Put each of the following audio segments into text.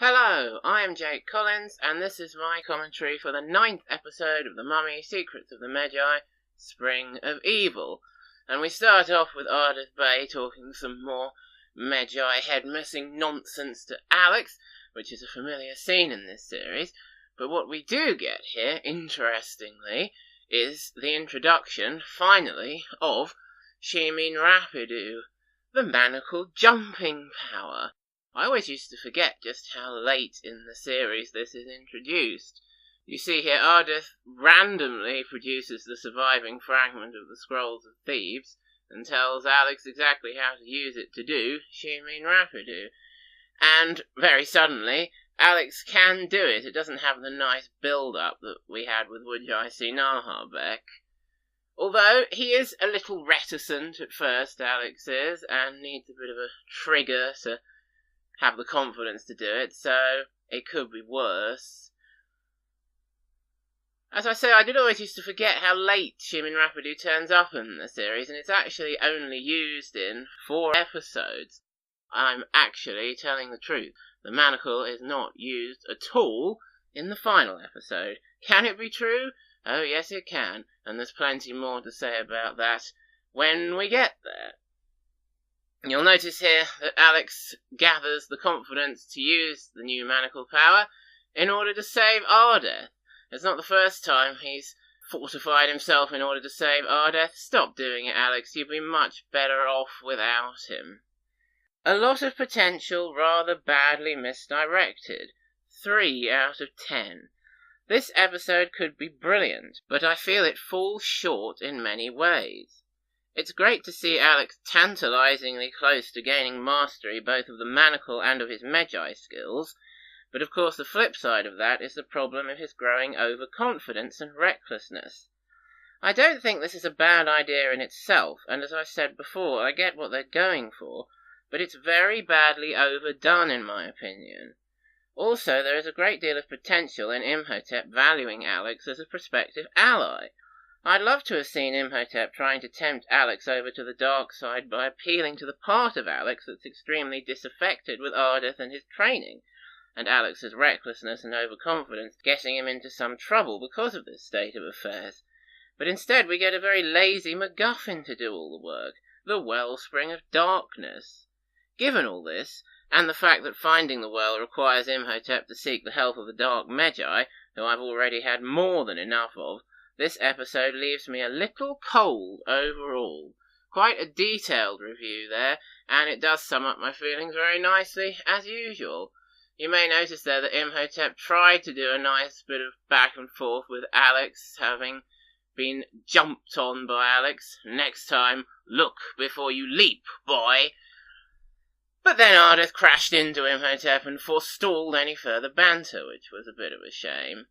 Hello, I am Jake Collins, and this is my commentary for the 9th episode of The Mummy, Secrets of the Medjai, Spring of Evil. And we start off with Ardeth Bay talking some more Medjai head-missing nonsense to Alex, which is a familiar scene in this series. But what we do get here, interestingly, is the introduction, finally, of Shimin Rapidu, the Manacle jumping power. I always used to forget just how late in the series this is introduced. You see here, Ardeth randomly produces the surviving fragment of the Scrolls of Thieves and tells Alex exactly how to use it to do Shimin Rapidu. And, very suddenly, Alex can do it. It doesn't have the nice build-up that we had with Wujai Sinaharbek. Although he is a little reticent at first, Alex is, and needs a bit of a trigger to have the confidence to do it, so it could be worse. As I say, I did always used to forget how late Shimin Rapidu turns up in the series, and it's actually only used in 4 episodes. I'm actually telling the truth. The Manacle is not used at all in the final episode. Can it be true? Oh yes it can, and there's plenty more to say about that when we get there. You'll notice here that Alex gathers the confidence to use the new Manacle power in order to save Ardeth. It's not the first time he's fortified himself in order to save Ardeth. Stop doing it, Alex. You'd be much better off without him. A lot of potential rather badly misdirected. 3 out of 10. This episode could be brilliant, but I feel it falls short in many ways. It's great to see Alex tantalisingly close to gaining mastery both of the Manacle and of his Medjai skills, but of course the flip side of that is the problem of his growing overconfidence and recklessness. I don't think this is a bad idea in itself, and as I said before, I get what they're going for, but it's very badly overdone in my opinion. Also, there is a great deal of potential in Imhotep valuing Alex as a prospective ally. I'd love to have seen Imhotep trying to tempt Alex over to the dark side by appealing to the part of Alex that's extremely disaffected with Ardeth and his training, and Alex's recklessness and overconfidence getting him into some trouble because of this state of affairs. But instead we get a very lazy MacGuffin to do all the work, the wellspring of darkness. Given all this, and the fact that finding the well requires Imhotep to seek the help of the Dark Medjai, who I've already had more than enough of, this episode leaves me a little cold overall. Quite a detailed review there, and it does sum up my feelings very nicely, as usual. You may notice there that Imhotep tried to do a nice bit of back and forth with Alex, having been jumped on by Alex. Next time, look before you leap, boy. But then Ardeth crashed into Imhotep and forestalled any further banter, which was a bit of a shame.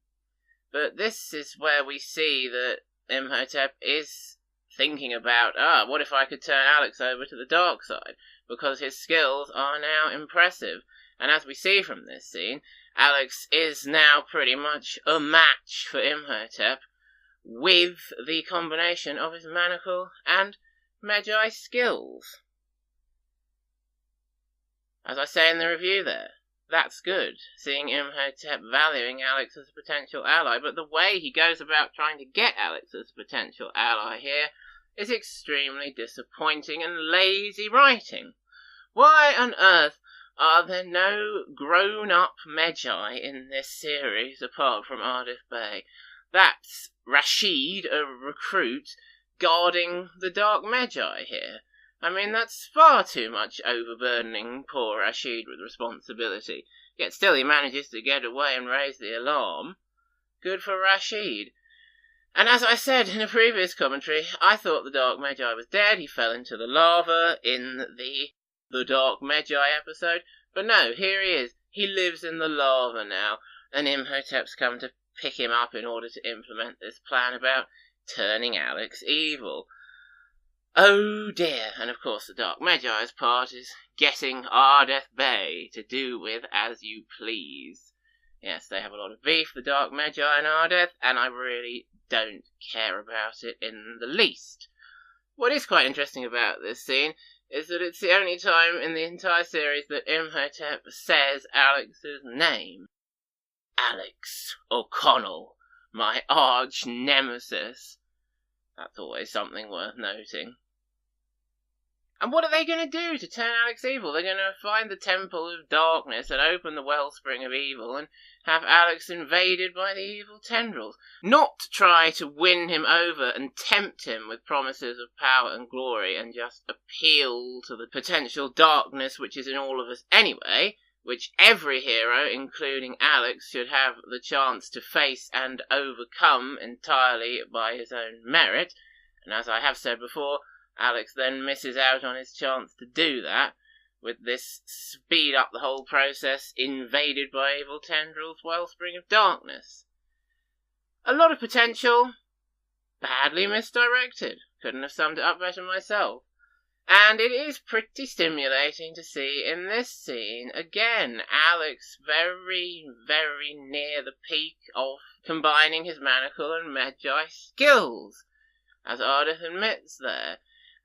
But this is where we see that Imhotep is thinking about, what if I could turn Alex over to the dark side? Because his skills are now impressive. And as we see from this scene, Alex is now pretty much a match for Imhotep with the combination of his Manacle and Medjai skills. As I say in the review there, that's good, seeing Imhotep valuing Alex as a potential ally, but the way he goes about trying to get Alex as a potential ally here is extremely disappointing and lazy writing. Why on earth are there no grown-up Medjai in this series apart from Ardeth Bay? That's Rashid, a recruit, guarding the Dark Medjai here. I mean, that's far too much overburdening poor Rashid with responsibility. Yet still he manages to get away and raise the alarm. Good for Rashid. And as I said in a previous commentary, I thought the Dark Medjai was dead. He fell into the lava in the Dark Medjai episode. But no, here he is. He lives in the lava now. And Imhotep's come to pick him up in order to implement this plan about turning Alex evil. Oh dear, and of course the Dark Medjai's part is getting Ardeth Bay to do with as you please. Yes, they have a lot of beef, the Dark Medjai and Ardeth, and I really don't care about it in the least. What is quite interesting about this scene is that it's the only time in the entire series that Imhotep says Alex's name. Alex O'Connell, my arch nemesis. That's always something worth noting. And what are they going to do to turn Alex evil? They're going to find the Temple of Darkness and open the wellspring of evil and have Alex invaded by the evil tendrils. Not to try to win him over and tempt him with promises of power and glory and just appeal to the potential darkness which is in all of us anyway, which every hero, including Alex, should have the chance to face and overcome entirely by his own merit. And as I have said before, Alex then misses out on his chance to do that, with this speed up the whole process, invaded by evil tendrils, wellspring of darkness. A lot of potential, badly misdirected. Couldn't have summed it up better myself. And it is pretty stimulating to see in this scene, again, Alex very, very near the peak of combining his Manacle and Medjai skills, as Ardeth admits there.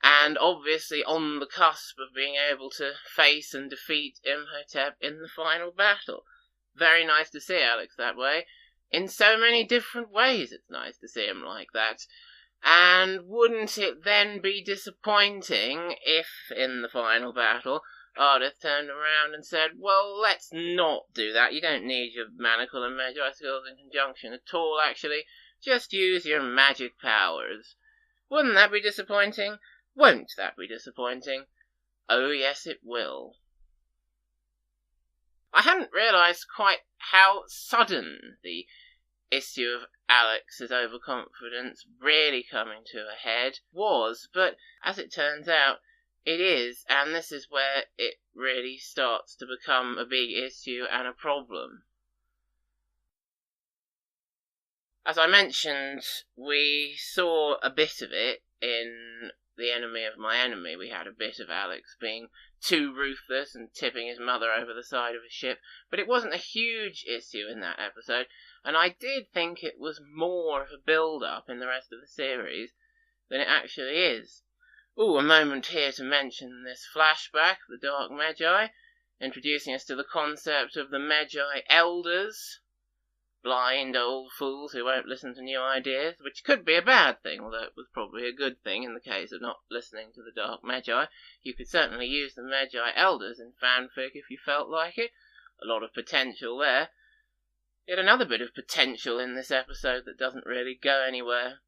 And obviously on the cusp of being able to face and defeat Imhotep in the final battle. Very nice to see Alex that way. In so many different ways it's nice to see him like that. And wouldn't it then be disappointing if, in the final battle, Ardeth turned around and said, well, let's not do that. You don't need your Manacle and Medjai skills in conjunction at all, actually. Just use your magic powers. Wouldn't that be disappointing? Won't that be disappointing? Oh, yes, it will. I hadn't realised quite how sudden the issue of Alex's overconfidence really coming to a head was, but as it turns out, it is, and this is where it really starts to become a big issue and a problem. As I mentioned, we saw a bit of it in The Enemy of My Enemy. We had a bit of Alex being too ruthless and tipping his mother over the side of a ship, but it wasn't a huge issue in that episode, and I did think it was more of a build-up in the rest of the series than it actually is. A moment here to mention this flashback, the Dark Medjai, introducing us to the concept of the Medjai Elders, blind old fools who won't listen to new ideas, which could be a bad thing, although it was probably a good thing in the case of not listening to the Dark Medjai. You could certainly use the Medjai Elders in fanfic if you felt like it. A lot of potential there. Yet another bit of potential in this episode that doesn't really go anywhere.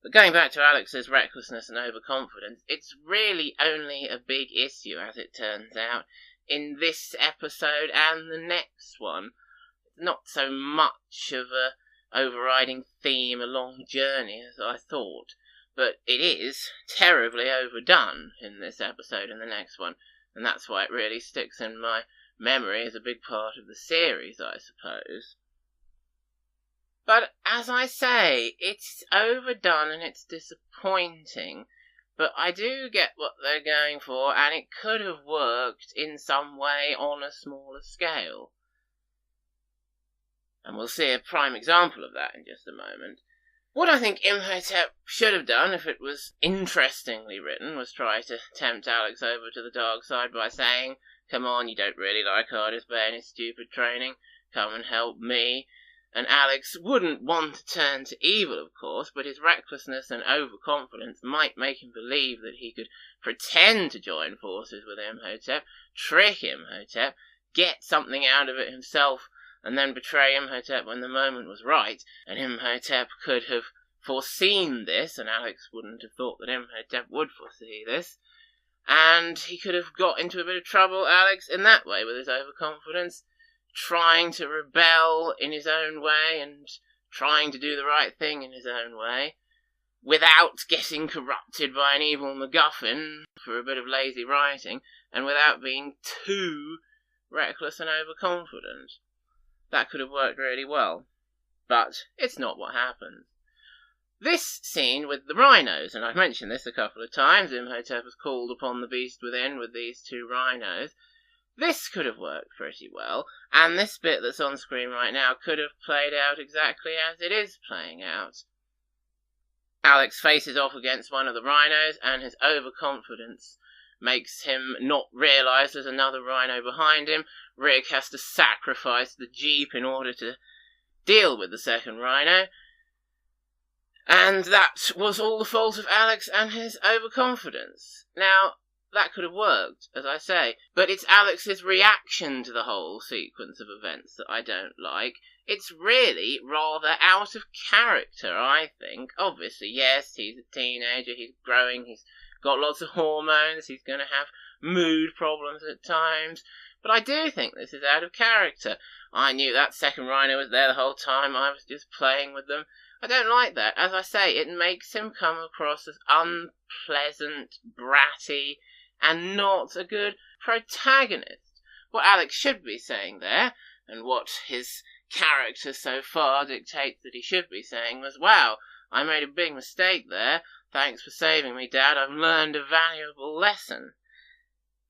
But going back to Alex's recklessness and overconfidence, it's really only a big issue, as it turns out, in this episode and the next one. Not so much of a overriding theme, a long journey, as I thought, but it is terribly overdone in this episode and the next one, and that's why it really sticks in my memory as a big part of the series, I suppose. But as I say, it's overdone and it's disappointing, but I do get what they're going for, and it could have worked in some way on a smaller scale. And we'll see a prime example of that in just a moment. What I think Imhotep should have done, if it was interestingly written, was try to tempt Alex over to the dark side by saying, come on, you don't really like Ardeth Bay and his stupid training, come and help me. And Alex wouldn't want to turn to evil, of course, but his recklessness and overconfidence might make him believe that he could pretend to join forces with Imhotep, trick Imhotep, get something out of it himself, and then betray Imhotep when the moment was right, and Imhotep could have foreseen this, and Alex wouldn't have thought that Imhotep would foresee this, and he could have got into a bit of trouble, Alex, in that way, with his overconfidence, trying to rebel in his own way, and trying to do the right thing in his own way, without getting corrupted by an evil MacGuffin for a bit of lazy writing, and without being too reckless and overconfident. That could have worked really well. But it's not what happens. This scene with the rhinos, and I've mentioned this a couple of times, Imhotep has called upon the beast within with these two rhinos. This could have worked pretty well, and this bit that's on screen right now could have played out exactly as it is playing out. Alex faces off against one of the rhinos, and his overconfidence makes him not realise there's another rhino behind him. Rick has to sacrifice the jeep in order to deal with the second rhino. And that was all the fault of Alex and his overconfidence. Now, that could have worked, as I say, but it's Alex's reaction to the whole sequence of events that I don't like. It's really rather out of character, I think. Obviously, yes, he's a teenager, he's growing, he's got lots of hormones, he's going to have mood problems at times, but I do think this is out of character. I knew that second rhino was there the whole time, I was just playing with them. I don't like that. As I say, it makes him come across as unpleasant, bratty, and not a good protagonist. What Alex should be saying there, and what his character so far dictates that he should be saying, was, wow, I made a big mistake there. Thanks for saving me, Dad. I've learned a valuable lesson.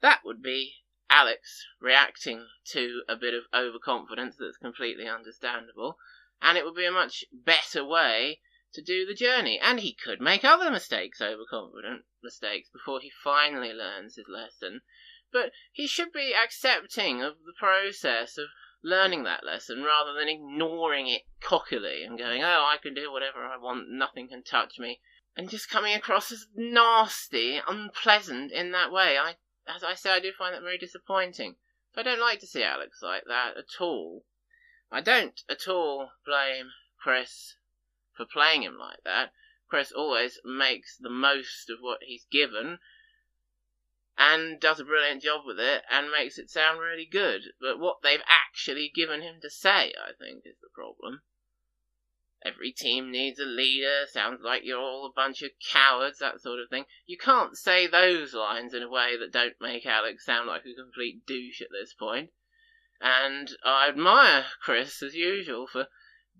That would be Alex reacting to a bit of overconfidence that's completely understandable, and it would be a much better way to do the journey. And he could make other mistakes, overconfident mistakes, before he finally learns his lesson. But he should be accepting of the process of learning that lesson, rather than ignoring it cockily and going, oh, I can do whatever I want, nothing can touch me, and just coming across as nasty, unpleasant in that way. As I say, I do find that very disappointing. So I don't like to see Alex like that at all. I don't at all blame Chris for playing him like that. Chris always makes the most of what he's given and does a brilliant job with it and makes it sound really good. But what they've actually given him to say, I think, is the problem. Every team needs a leader, sounds like you're all a bunch of cowards, that sort of thing. You can't say those lines in a way that don't make Alex sound like a complete douche at this point. And I admire Chris, as usual, for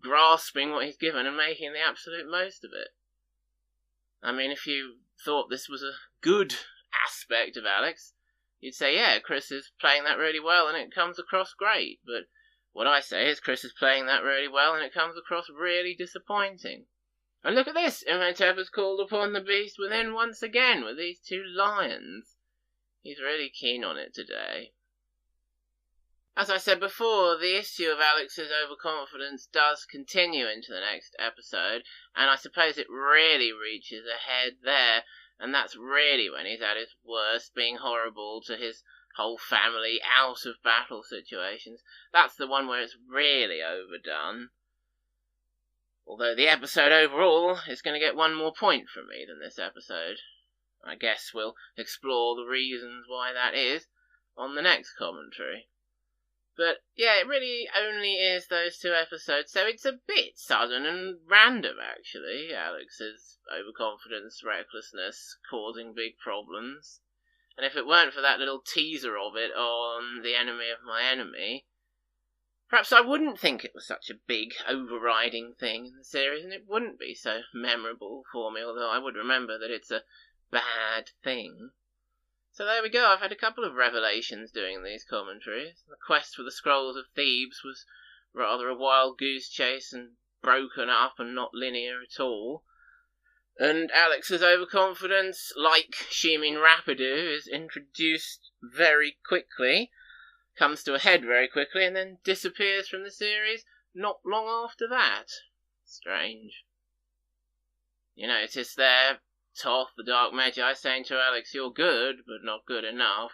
grasping what he's given and making the absolute most of it. I mean, if you thought this was a good aspect of Alex, you'd say, yeah, Chris is playing that really well and it comes across great. But what I say is Chris is playing that really well and it comes across really disappointing. And look at this, Imhotep has called upon the beast within once again with these two lions. He's really keen on it today. As I said before, the issue of Alex's overconfidence does continue into the next episode, and I suppose it really reaches a head there, and that's really when he's at his worst, being horrible to his whole family, out of battle situations. That's the one where it's really overdone. Although the episode overall is going to get one more point from me than this episode. I guess we'll explore the reasons why that is on the next commentary. But, yeah, it really only is those two episodes, so it's a bit sudden and random, actually, Alex's overconfidence, recklessness, causing big problems. And if it weren't for that little teaser of it on The Enemy of My Enemy, perhaps I wouldn't think it was such a big, overriding thing in the series, and it wouldn't be so memorable for me, although I would remember that it's a bad thing. So there we go, I've had a couple of revelations doing these commentaries. The quest for the Scrolls of Thebes was rather a wild goose chase and broken up and not linear at all. And Alex's overconfidence, like Shimin Rapidu, is introduced very quickly, comes to a head very quickly, and then disappears from the series not long after that. Strange. You notice there, Toth, the Dark Medjai, saying to Alex, you're good, but not good enough.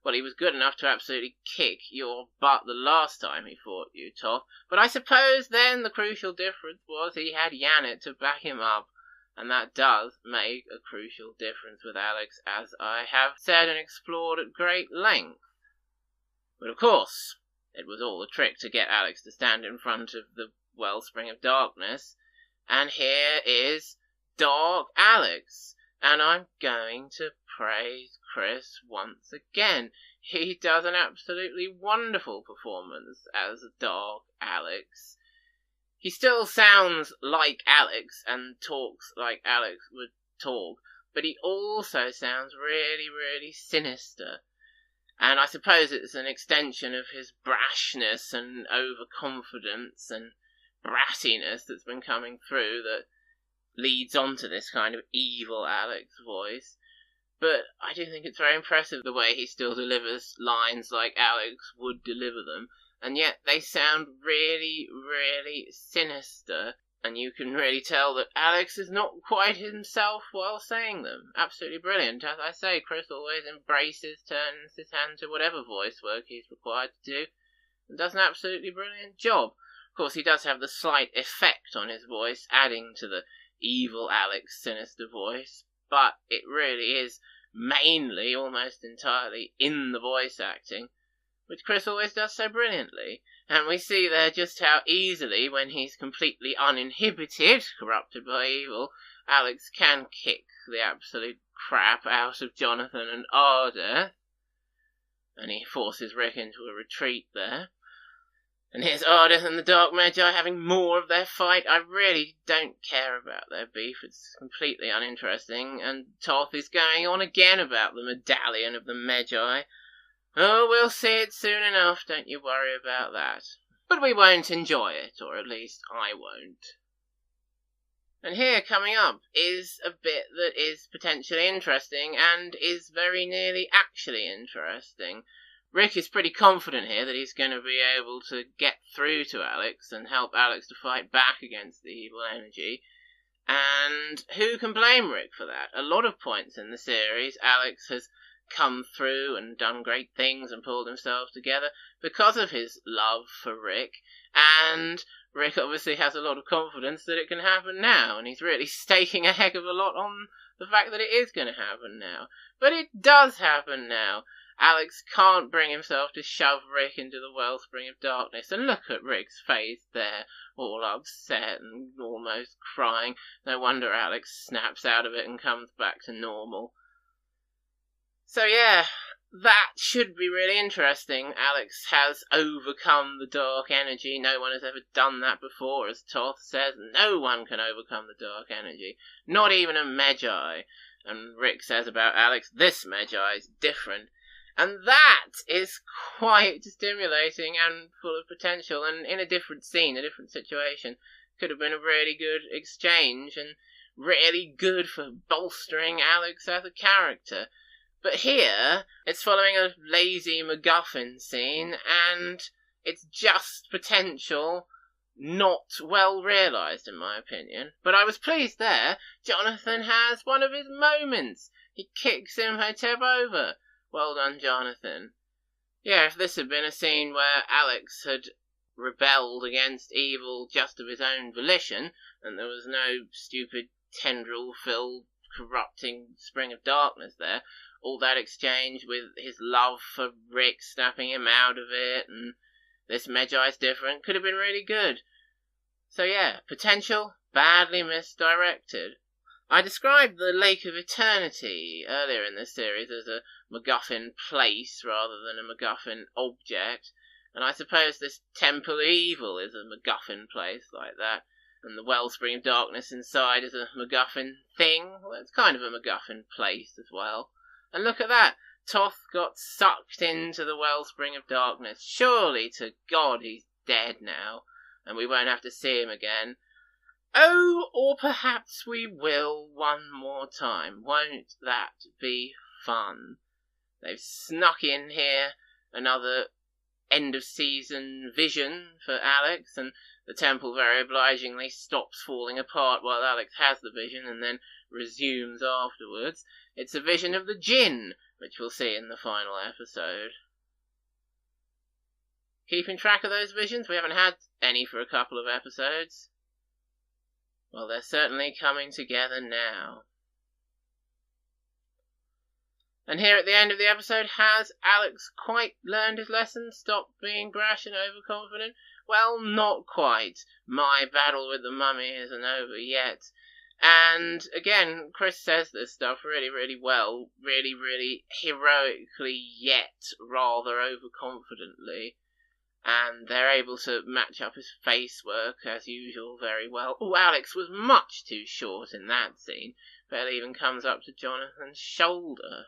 Well, he was good enough to absolutely kick your butt the last time he fought you, Toth. But I suppose then the crucial difference was he had Yannet to back him up. And that does make a crucial difference with Alex, as I have said and explored at great length. But of course, it was all a trick to get Alex to stand in front of the wellspring of darkness. And here is Dark Alex, and I'm going to praise Chris once again. He does an absolutely wonderful performance as Dark Alex. He still sounds like Alex and talks like Alex would talk, but he also sounds really, really sinister. And I suppose it's an extension of his brashness and overconfidence and brattiness that's been coming through that leads on to this kind of evil Alex voice. But I do think it's very impressive the way he still delivers lines like Alex would deliver them, and yet they sound really, really sinister, and you can really tell that Alex is not quite himself while saying them. Absolutely brilliant. As I say, Chris always embraces, turns his hand to whatever voice work he's required to do, and does an absolutely brilliant job. Of course, he does have the slight effect on his voice, adding to the evil Alex sinister voice, but it really is mainly, almost entirely, in the voice acting, which Chris always does so brilliantly. And we see there just how easily, when he's completely uninhibited, corrupted by evil, Alex can kick the absolute crap out of Jonathan and Ardeth, and he forces Rick into a retreat there. And here's Ardeth and the Dark Medjai having more of their fight. I really don't care about their beef. It's completely uninteresting. And Toth is going on again about the medallion of the Medjai. Oh, we'll see it soon enough. Don't you worry about that. But we won't enjoy it, or at least I won't. And here, coming up, is a bit that is potentially interesting and is very nearly actually interesting. Rick is pretty confident here that he's going to be able to get through to Alex and help Alex to fight back against the evil energy. And who can blame Rick for that? A lot of points in the series, Alex has come through and done great things and pulled himself together because of his love for Rick. And Rick obviously has a lot of confidence that it can happen now. And he's really staking a heck of a lot on the fact that it is going to happen now. But it does happen now. Alex can't bring himself to shove Rick into the wellspring of darkness. And look at Rick's face there, all upset and almost crying. No wonder Alex snaps out of it and comes back to normal. So yeah, that should be really interesting. Alex has overcome the dark energy. No one has ever done that before, as Toth says. No one can overcome the dark energy. Not even a Medjai. And Rick says about Alex, this Medjai is different. And that is quite stimulating and full of potential, and in a different scene, a different situation, could have been a really good exchange, and really good for bolstering Alex as a character. But here, it's following a lazy MacGuffin scene, and it's just potential, not well realised, in my opinion. But I was pleased there. Jonathan has one of his moments. He kicks Imhotep over. Well done, Jonathan. Yeah, if this had been a scene where Alex had rebelled against evil just of his own volition, and there was no stupid tendril-filled, corrupting spring of darkness there, all that exchange with his love for Rick snapping him out of it, and this Medjai's different, could have been really good. So yeah, potential, badly misdirected. I described the Lake of Eternity earlier in this series as a MacGuffin place rather than a MacGuffin object, and I suppose this Temple of Evil is a MacGuffin place like that, and the Wellspring of Darkness inside is a MacGuffin thing. Well, it's kind of a MacGuffin place as well. And look at that, Toth got sucked into the Wellspring of Darkness. Surely to God he's dead now, and we won't have to see him again. Oh, or perhaps we will one more time. Won't that be fun? They've snuck in here another end-of-season vision for Alex, and the temple very obligingly stops falling apart while Alex has the vision and then resumes afterwards. It's a vision of the Djinn, which we'll see in the final episode. Keeping track of those visions? We haven't had any for a couple of episodes. Well, they're certainly coming together now. And here at the end of the episode, has Alex quite learned his lesson, stopped being brash and overconfident? Well, not quite. My battle with the mummy isn't over yet. And again, Chris says this stuff really, really well, really, really heroically, yet rather overconfidently. And they're able to match up his face work, as usual, very well. Oh, Alex was much too short in that scene. Barely even comes up to Jonathan's shoulder.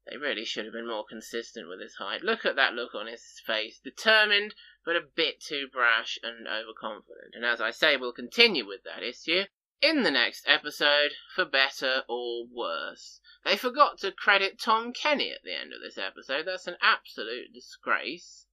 They really should have been more consistent with his height. Look at that look on his face. Determined, but a bit too brash and overconfident. And as I say, we'll continue with that issue in the next episode, for better or worse. They forgot to credit Tom Kenny at the end of this episode. That's an absolute disgrace.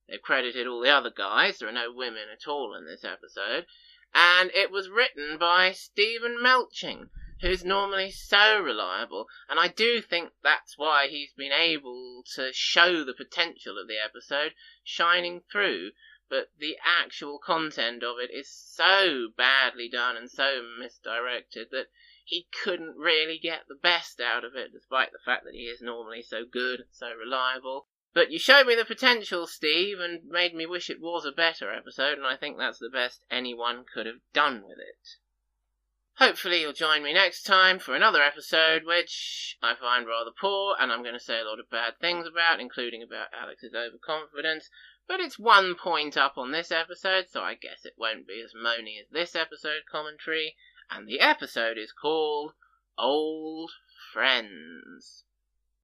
They've credited all the other guys. There are no women at all in this episode. And it was written by Stephen Melching, who's normally so reliable. And I do think that's why he's been able to show the potential of the episode shining through. But the actual content of it is so badly done and so misdirected that he couldn't really get the best out of it, despite the fact that he is normally so good and so reliable. But you showed me the potential, Steve, and made me wish it was a better episode, and I think that's the best anyone could have done with it. Hopefully you'll join me next time for another episode, which I find rather poor, and I'm going to say a lot of bad things about, including about Alex's overconfidence. But it's 1 point up on this episode, so I guess it won't be as moany as this episode commentary. And the episode is called Old Friends.